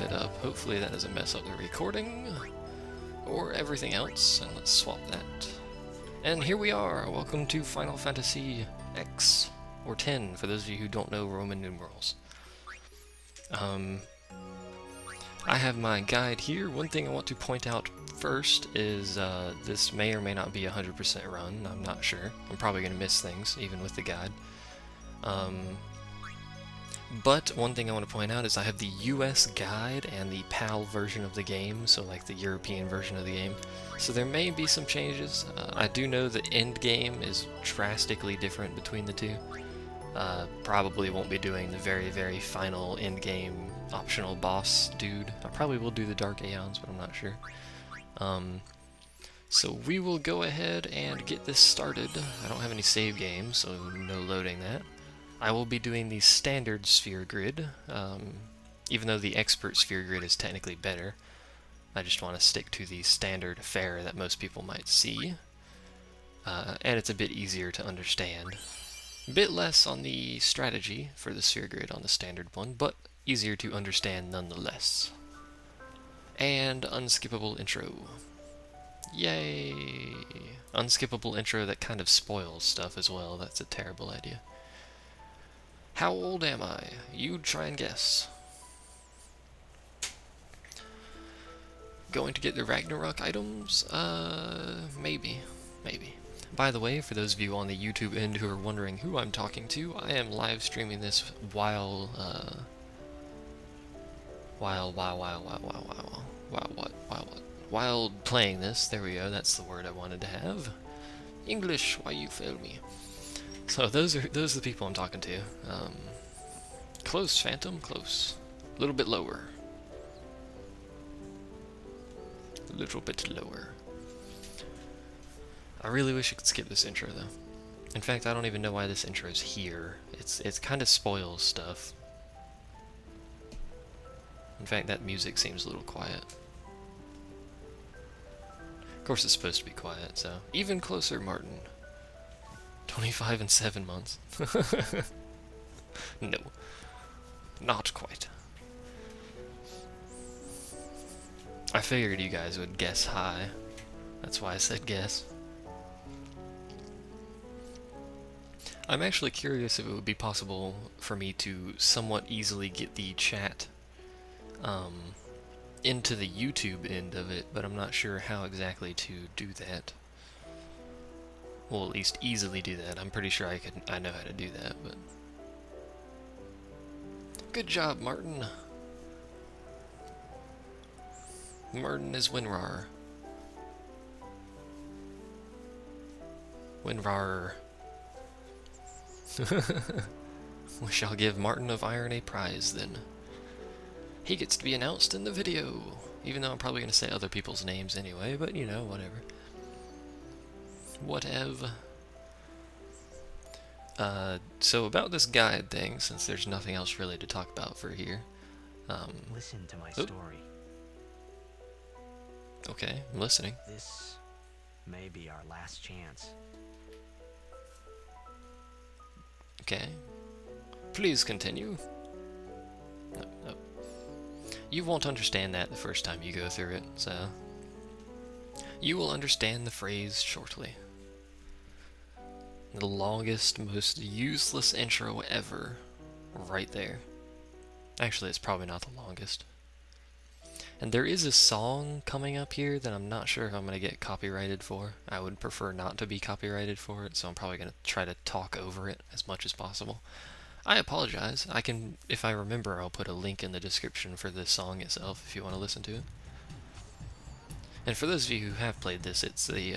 it up. Hopefully that doesn't mess up the recording or everything else, and let's swap that. And here we are! Welcome to Final Fantasy X, or 10, for those of you who don't know Roman numerals. I have my guide here. One thing I want to point out first is this may or may not be 100% run. I'm not sure. I'm probably going to miss things, even with the guide. But one thing I want to point out is I have the US guide and the PAL version of the game, so like the European version of the game. So there may be some changes. I do know the end game is drastically different between the two. Probably won't be doing the very, very final end game optional boss dude. I probably will do the Dark Aeons, but I'm not sure. So we will go ahead and get this started. I don't have any save games, so no loading that. I will be doing the standard sphere grid, even though the expert sphere grid is technically better. I just want to stick to the standard fare that most people might see. And it's a bit easier to understand. A bit less on the strategy for the sphere grid on the standard one, but easier to understand nonetheless. And unskippable intro. Yay! Unskippable intro that kind of spoils stuff as well. That's a terrible idea. How old am I? You try and guess. Going to get the Ragnarok items? Maybe. Maybe. By the way, for those of you on the YouTube end who are wondering who I'm talking to, I am live streaming this while playing this. There we go, that's the word I wanted to have. English, why you fail me? So those are the people I'm talking to. Close, Phantom, close. A little bit lower. A little bit lower. I really wish I could skip this intro though. In fact, I don't even know why this intro is here. It's kind of spoils stuff. In fact, that music seems a little quiet. Of course it's supposed to be quiet, so even closer, Martin. 25 and 7 months. No. Not quite. I figured you guys would guess high. That's why I said guess. I'm actually curious if it would be possible for me to somewhat easily get the chat into the YouTube end of it, but I'm not sure how exactly to do that. Well, at least easily do that. I'm pretty sure I know how to do that, but... Good job, Martin! Martin is Winrar. Winrar. We shall give Martin of Iron a prize, then. He gets to be announced in the video, even though I'm probably going to say other people's names anyway, but you know, whatever. Whatever. So about this guide thing, since there's nothing else really to talk about for here. Listen to my story. Okay, I'm listening. This may be our last chance. Okay. Please continue. No. You won't understand that the first time you go through it, so... You will understand the phrase shortly. The longest, most useless intro ever. Right there. Actually, it's probably not the longest. And there is a song coming up here that I'm not sure if I'm going to get copyrighted for. I would prefer not to be copyrighted for it, so I'm probably going to try to talk over it as much as possible. I apologize. I can, if I remember, I'll put a link in the description for this song itself if you want to listen to it. And for those of you who have played this, it's the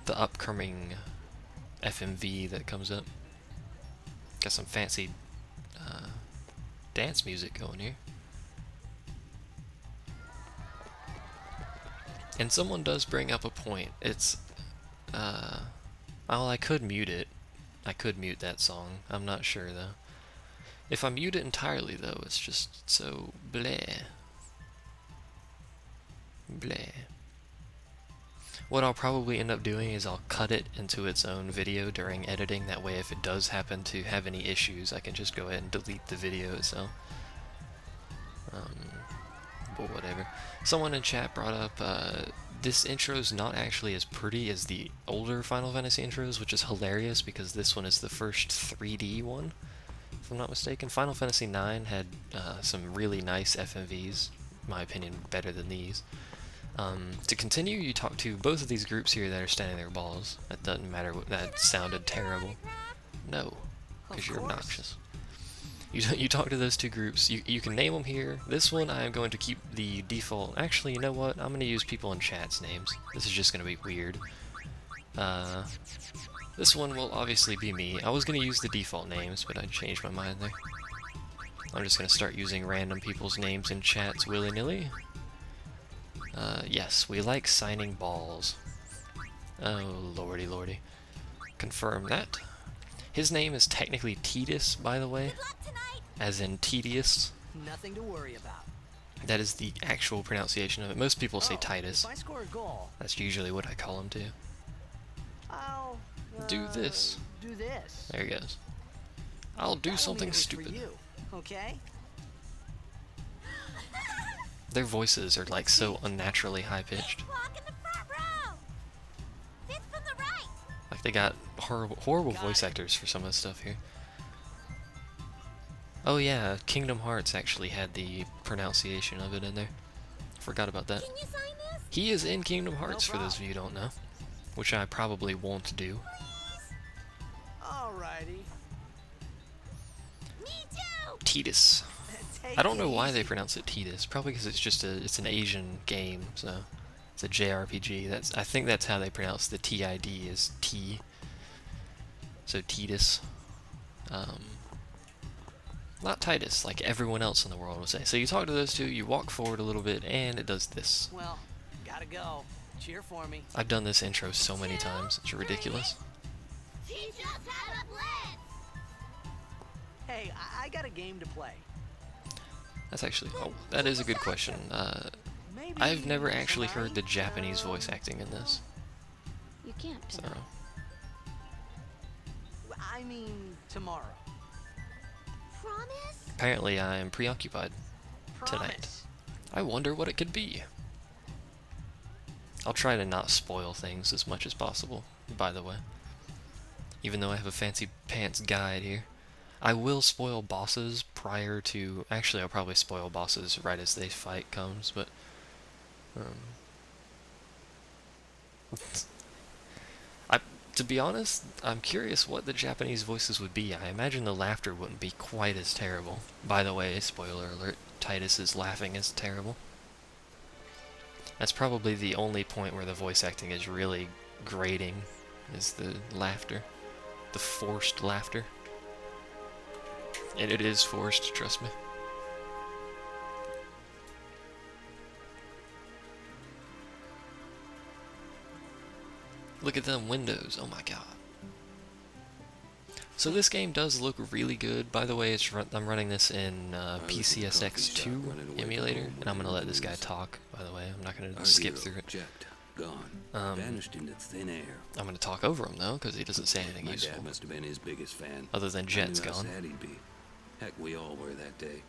upcoming FMV that comes up. Got some fancy dance music going here. And someone does bring up a point. It's, well, I could mute it. I could mute that song. I'm not sure, though. If I mute it entirely, though, it's just so bleh. Bleh. What I'll probably end up doing is I'll cut it into its own video during editing. That way, if it does happen to have any issues, I can just go ahead and delete the video itself. Unskippable, whatever. Someone in chat brought up, this intro's not actually as pretty as the older Final Fantasy intros, which is hilarious because this one is the first 3D one, if I'm not mistaken. Final Fantasy IX had some really nice FMVs, in my opinion, better than these. To continue, you talk to both of these groups here that are standing their balls. That doesn't matter, that sounded terrible. No, because you're obnoxious. You talk to those two groups, you can name them here. This one I am going to keep the default. Actually, you know what? I'm going to use people in chat's names. This is just going to be weird. This one will obviously be me. I was going to use the default names, but I changed my mind there. I'm just going to start using random people's names in chats willy-nilly. Yes, we like signing balls. Oh, lordy lordy. Confirm that. His name is technically Titus, by the way. As in tedious. Nothing to worry about. That is the actual pronunciation of it. Most people say Titus. If I score a goal, That's usually what I call him too. I'll Do this. Do this. There he goes. I'll do something stupid. You, okay? Their voices are like so unnaturally high-pitched. Like they got horrible voice actors for some of the stuff here. Oh yeah, Kingdom Hearts actually had the pronunciation of it in there. Forgot about that. He is in Kingdom Hearts, for those of you who don't know. Which I probably won't do. Alrighty. Me too. Titus. I don't know why they pronounce it Titus. Probably because it's an Asian game, so it's a JRPG. I think that's how they pronounce the TID is T. So Titus. Not Titus, like everyone else in the world would say. So you talk to those two, you walk forward a little bit, and it does this. Well, gotta go. Cheer for me. I've done this intro so many times, it's ridiculous. Teach us how to blitz. Hey, I got a game to play. That's actually, oh, that is a good question. I've never actually heard the Japanese voice acting in this. You can't. So, I mean, tomorrow. Promise? apparently I am preoccupied tonight. Promise. I wonder what it could be. I'll try to not spoil things as much as possible, by the way. Even though I have a fancy pants guide here. I will spoil bosses prior to... Actually, I'll probably spoil bosses right as the fight comes, but... to be honest, I'm curious what the Japanese voices would be. I imagine the laughter wouldn't be quite as terrible. By the way, spoiler alert, Titus's laughing is terrible. That's probably the only point where the voice acting is really grating, is the laughter. The forced laughter. And it is forced, trust me. Look at them windows, oh my god. So this game does look really good. By the way, I'm running this in PCSX2 emulator, and I'm gonna let this guy talk, by the way. I'm not gonna skip through it. Gone. Vanished into thin air. I'm gonna talk over him though, because he doesn't say anything My useful. dad must have been his biggest fan. Other than Jet's I knew how gone. sad he'd be. Heck, we all were that day.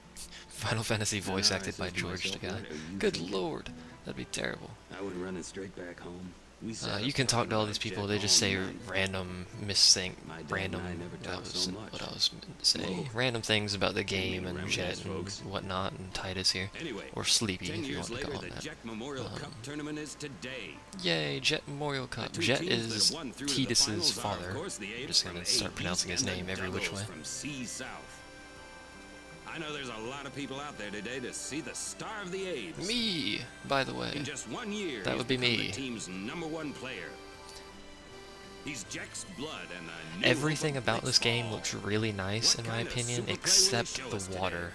Final Fantasy voice acted by says to George myself, the guy. what are you Good thinking? lord, that'd be terrible. I went running straight back home. We sat You up can talk to all talking these about people. Jet They just all say night. random My dad random. and I never That talked was so much. what I was meant to say. Whoa. Random things about the game and remember Jet this, and folks. whatnot, and Titus here, Anyway, or Sleepy 10 if you years want to later, call the him that. Jet Memorial Cup tournament is today. Yay, Jet Memorial Cup. The two Jet teams that is have won through to the Titus's finals are, of father. course, the I'm Apes just from gonna A start East pronouncing his and the name every which way. Doubles from C South. I know there's a lot of people out there today to see the star of the Apes. Me, by the way. In just 1 year, That he's would be become me. the team's #1 player. He's Jack's blood and a new Everything hope of about this game baseball. looks really nice What in my kind of opinion, super play will he except show the us today? water.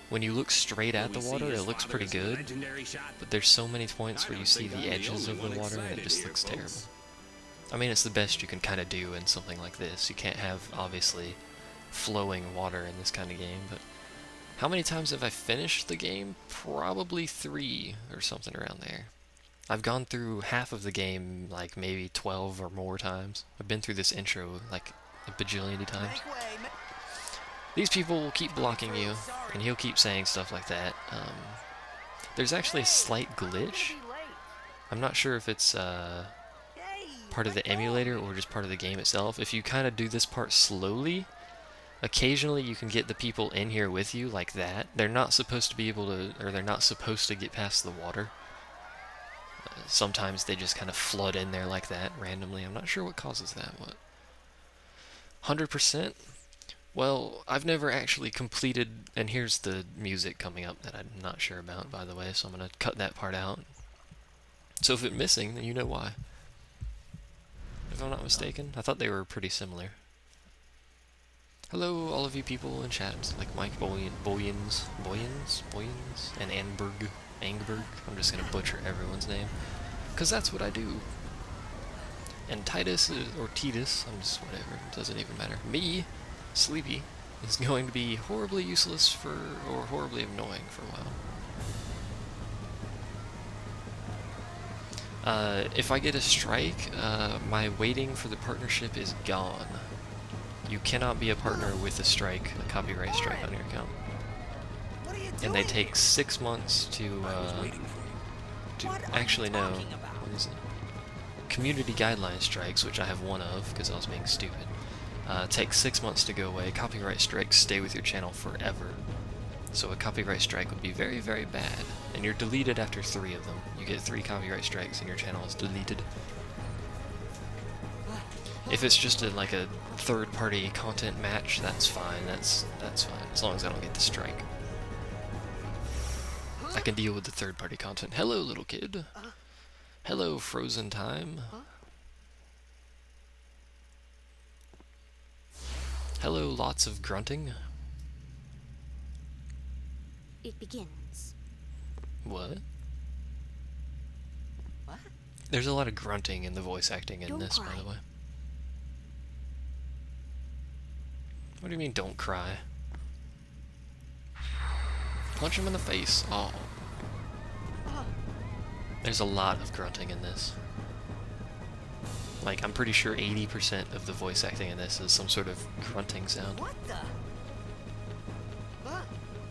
When you look straight at Will the we water, see it his looks pretty father's good. legendary shot? But there's so many points I where you don't see think the I'm the edges of the only one water and it excited just here, looks folks. terrible. I mean, it's the best you can kind of do in something like this. You can't have, obviously, flowing water in this kind of game, but how many times have I finished the game? Probably 3 or something around there. I've gone through half of the game like maybe 12 or more times. I've been through this intro like a bajillion times. Make way. These people will keep blocking you, and he'll keep saying stuff like that. There's actually a slight glitch. I'm not sure if it's part of the emulator or just part of the game itself. If you kind of do this part slowly, occasionally you can get the people in here with you like that. They're not supposed to be able to, or they're not supposed to get past the water. Sometimes they just kind of flood in there like that randomly. I'm not sure what causes that. What? 100%? Well, I've never actually completed, and here's the music coming up that I'm not sure about, by the way, so I'm going to cut that part out. So if it's missing, then you know why. If I'm not mistaken, I thought they were pretty similar. Hello, all of you people in chat, like Mike Boyens, and Angberg. I'm just gonna butcher everyone's name, cause that's what I do. And Titus, or Titus, I'm just whatever, it doesn't even matter. Me, Sleepy, is going to be horribly useless or horribly annoying for a while. If I get a strike, my waiting for the partnership is gone. You cannot be a partner with a strike, a copyright strike on your account. And they take 6 months to actually no, what is it? Community guideline strikes, which I have one of because I was being stupid. Takes 6 months to go away. Copyright strikes stay with your channel forever. So a copyright strike would be very, very bad. And you're deleted after 3 of them. You get 3 copyright strikes and your channel is deleted. If it's just like a third-party content match, that's fine. That's fine, as long as I don't get the strike. I can deal with the third-party content. Hello, little kid. Hello, Frozen Time. Hello, lots of grunting. It begins. What? What? There's a lot of grunting in the voice acting in this, by the way. What do you mean, don't cry? Punch him in the face. Oh. There's a lot of grunting in this. Like, I'm pretty sure 80% of the voice acting in this is some sort of grunting sound. What the?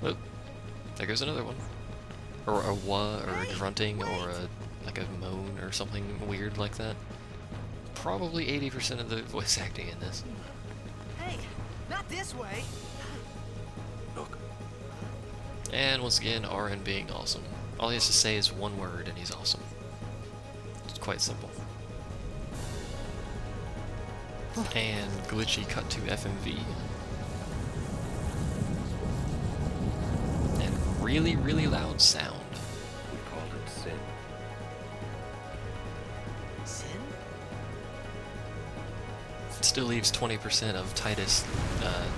Oh, there goes another one. Or a wah, or a grunting, or like a moan, or something weird like that. Probably 80% of the voice acting in this. Hey, not this way. Look. And once again, RN being awesome. All he has to say is one word and he's awesome. It's quite simple. And glitchy cut to FMV. And really, really loud sound. We called it sin. Sin? It still leaves 20% of Titus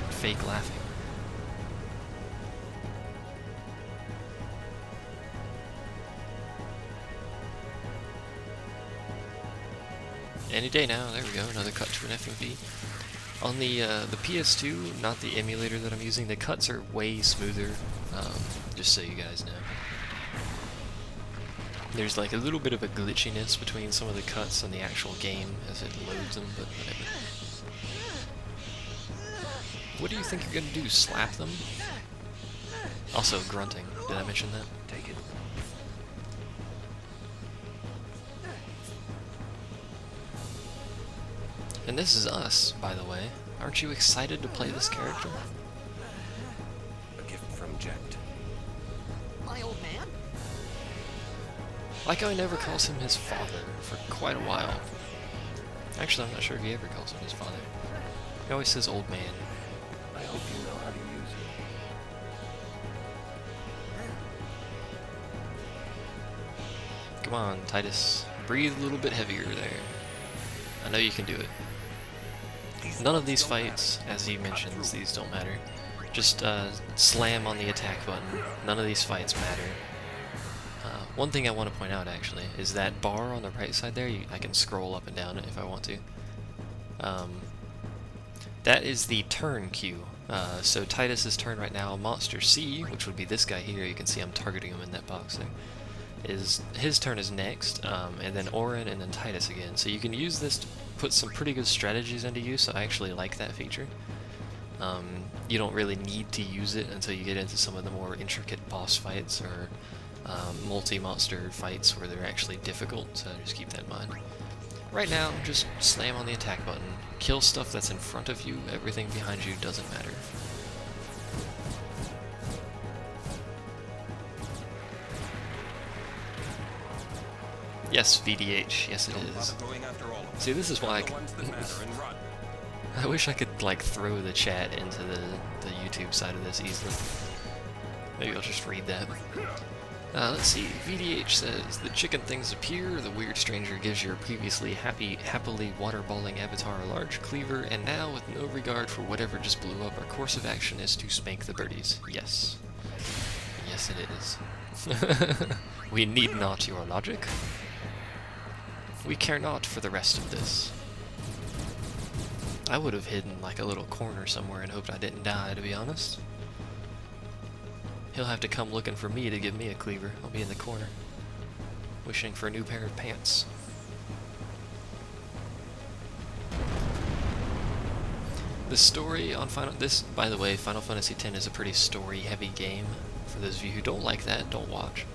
fake laughing. Any day now, there we go, another cut to an FMV. On the PS2, not the emulator that I'm using, the cuts are way smoother, just so you guys know. There's like a little bit of a glitchiness between some of the cuts and the actual game as it loads them, but whatever. What do you think you're gonna do, slap them? Also grunting, did I mention that? Take it. And this is us, by the way. Aren't you excited to play this character? A gift from Jet. My old man? Like how he never calls him his father for quite a while. Actually, I'm not sure if he ever calls him his father. He always says old man. I hope you know how to use it. Come on, Titus. Breathe a little bit heavier there. I know you can do it. None of these fights, as he mentions, these don't matter. Just slam on the attack button. None of these fights matter. One thing I want to point out, actually, is that bar on the right side there, I can scroll up and down it if I want to. That is the turn queue. So Titus's turn right now, Monster C, which would be this guy here, you can see I'm targeting him in that box there, his turn is next, and then Orin, and then Titus again. So you can use this to put some pretty good strategies into use, so I actually like that feature. You don't really need to use it until you get into some of the more intricate boss fights or multi-monster fights where they're actually difficult, so just keep that in mind. Right now, just slam on the attack button, kill stuff that's in front of you, everything behind you doesn't matter. Yes, VDH, yes it is. See, this is why I wish I could, like, throw the chat into the YouTube side of this easily. Maybe I'll just read that. Let's see, VDH says, the chicken things appear, the weird stranger gives your previously happily waterballing avatar a large cleaver, and now, with no regard for whatever just blew up, our course of action is to spank the birdies. Yes. Yes it is. We need not your logic. We care not for the rest of this. I would have hidden like a little corner somewhere and hoped I didn't die, to be honest. He'll have to come looking for me to give me a cleaver. I'll be in the corner, wishing for a new pair of pants. The story on by the way, Final Fantasy X is a pretty story-heavy game. For those of you who don't like that, don't watch.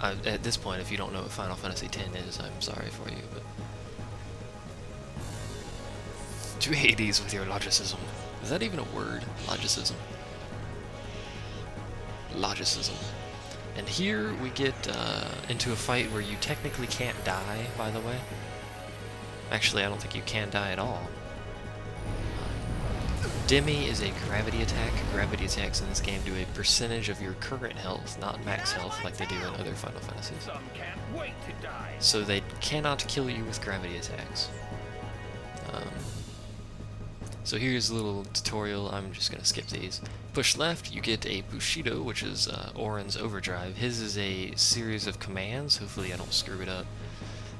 At this point, if you don't know what Final Fantasy X is, I'm sorry for you, but... To Hades with your logicism. Is that even a word? Logicism. Logicism. And here we get into a fight where you technically can't die, by the way. Actually, I don't think you can die at all. Demi is a gravity attack. Gravity attacks in this game do a percentage of your current health, not max health like they do in other Final Fantasies. So they cannot kill you with gravity attacks. So here's a little tutorial. I'm just going to skip these. Push left, you get a Bushido, which is Auron's Overdrive. His is a series of commands, hopefully I don't screw it up,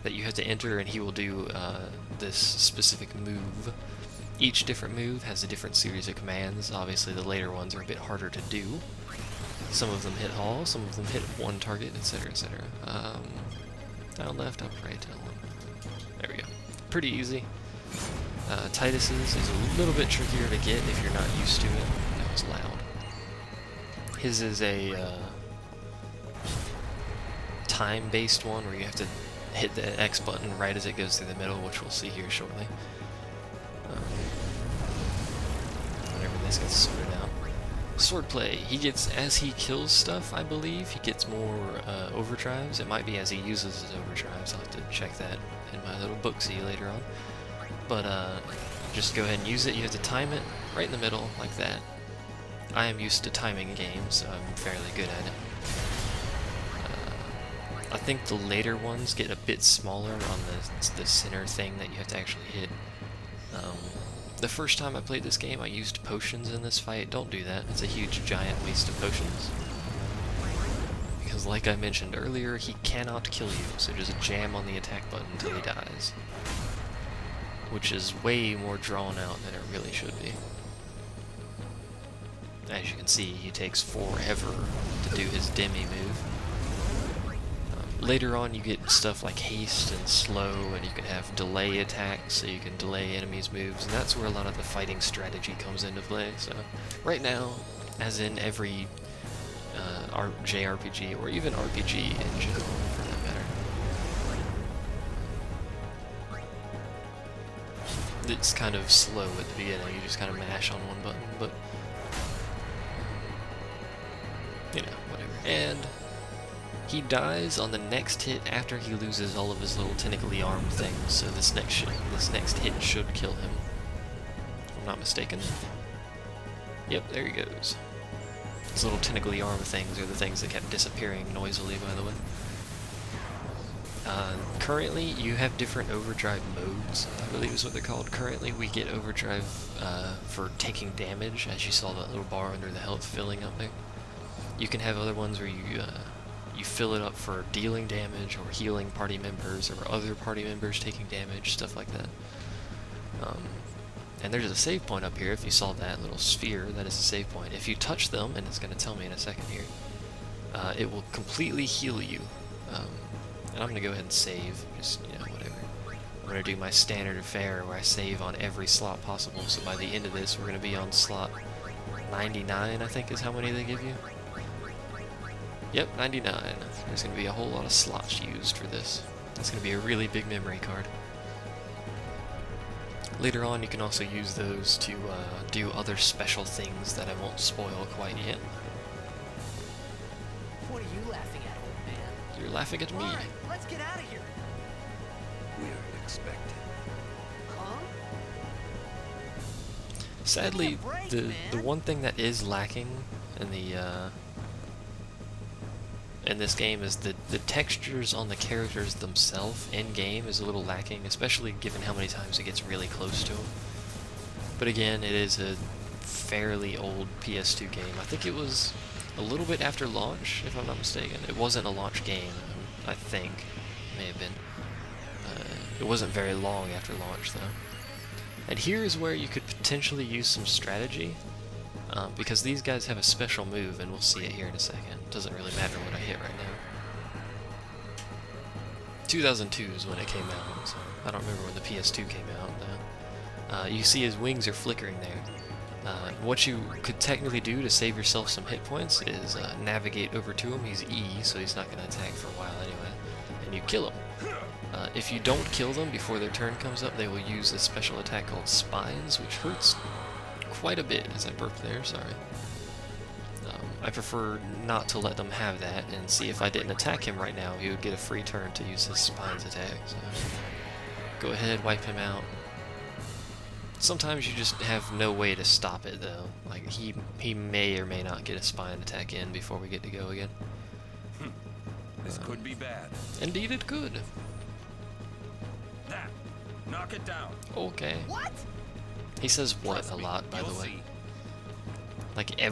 that you have to enter, and he will do this specific move. Each different move has a different series of commands. Obviously the later ones are a bit harder to do. Some of them hit all, some of them hit one target, etc, etc. Down left, up right, down left. There we go. Pretty easy. Titus's is a little bit trickier to get if you're not used to it. That was loud. His is a time-based one where you have to hit the X button right as it goes through the middle, which we'll see here shortly. Whenever this gets sorted out. Swordplay. He gets, as he kills stuff, I believe, he gets more overdrives. It might be as he uses his overdrives. I'll have to check that in my little booksy later on. But just go ahead and use it. You have to time it right in the middle, like that. I am used to timing games, so I'm fairly good at it. I think the later ones get a bit smaller on the center thing that you have to actually hit. The first time I played this game, I used potions in this fight. Don't do that. It's a huge, giant waste of potions. Because like I mentioned earlier, he cannot kill you, so just jam on the attack button until he dies. Which is way more drawn out than it really should be. As you can see, he takes forever to do his Demi move. Later on you get stuff like haste and slow, and you can have delay attacks, so you can delay enemies' moves, and that's where a lot of the fighting strategy comes into play. So right now, as in every JRPG, or even RPG in general for that matter, it's kind of slow at the beginning. You just kind of mash on one button, but you know, whatever. And he dies on the next hit after he loses all of his little tentacly arm things, so this next hit should kill him, if I'm not mistaken. Yep, there he goes. His little tentacly arm things are the things that kept disappearing noisily, by the way. Currently, you have different overdrive modes, I believe is what they're called. Currently, we get overdrive for taking damage, as you saw that little bar under the health filling up there. You can have other ones where you fill it up for dealing damage, or healing party members, or other party members taking damage, stuff like that. And there's a save point up here. If you saw that little sphere, that is a save point. If you touch them, and it's going to tell me in a second here, it will completely heal you. And I'm going to go ahead and save, just, you know, whatever. I'm going to do my standard affair where I save on every slot possible, so by the end of this, we're going to be on slot 99, I think is how many they give you. Yep, 99. There's going to be a whole lot of slots used for this. It's going to be a really big memory card. Later on, you can also use those to do other special things that I won't spoil quite yet. What are you laughing at, old man? You're laughing at me. All right, let's get out of here. We're expected. Huh? Sadly, Give me a break, the man. one thing that is lacking in the in this game is the textures on the characters themselves in game is a little lacking, especially given how many times it gets really close to them. But again, it is a fairly old PS2 game. I think it was a little bit after launch, if I'm not mistaken. It wasn't a launch game, I think. May have been. It wasn't very long after launch, though. And here is where you could potentially use some strategy, because these guys have a special move, and we'll see it here in a second. Doesn't really matter what I hit right now. 2002 is when it came out, so I don't remember when the PS2 came out, though. You see his wings are flickering there. What you could technically do to save yourself some hit points is navigate over to him. He's E, so he's not going to attack for a while anyway. And you kill him. If you don't kill them before their turn comes up, they will use a special attack called Spines, which hurts quite a bit, as I burped there, sorry. I prefer not to let them have that, and see if I didn't attack him right now, he would get a free turn to use his Spines attack, so go ahead, wipe him out. Sometimes you just have no way to stop it, though. Like, he may or may not get a Spine attack in before we get to go again. This could be bad. Indeed it could. That. Knock it down. Okay. What? He says what Trust a me, lot, by the you'll way. see. Like, every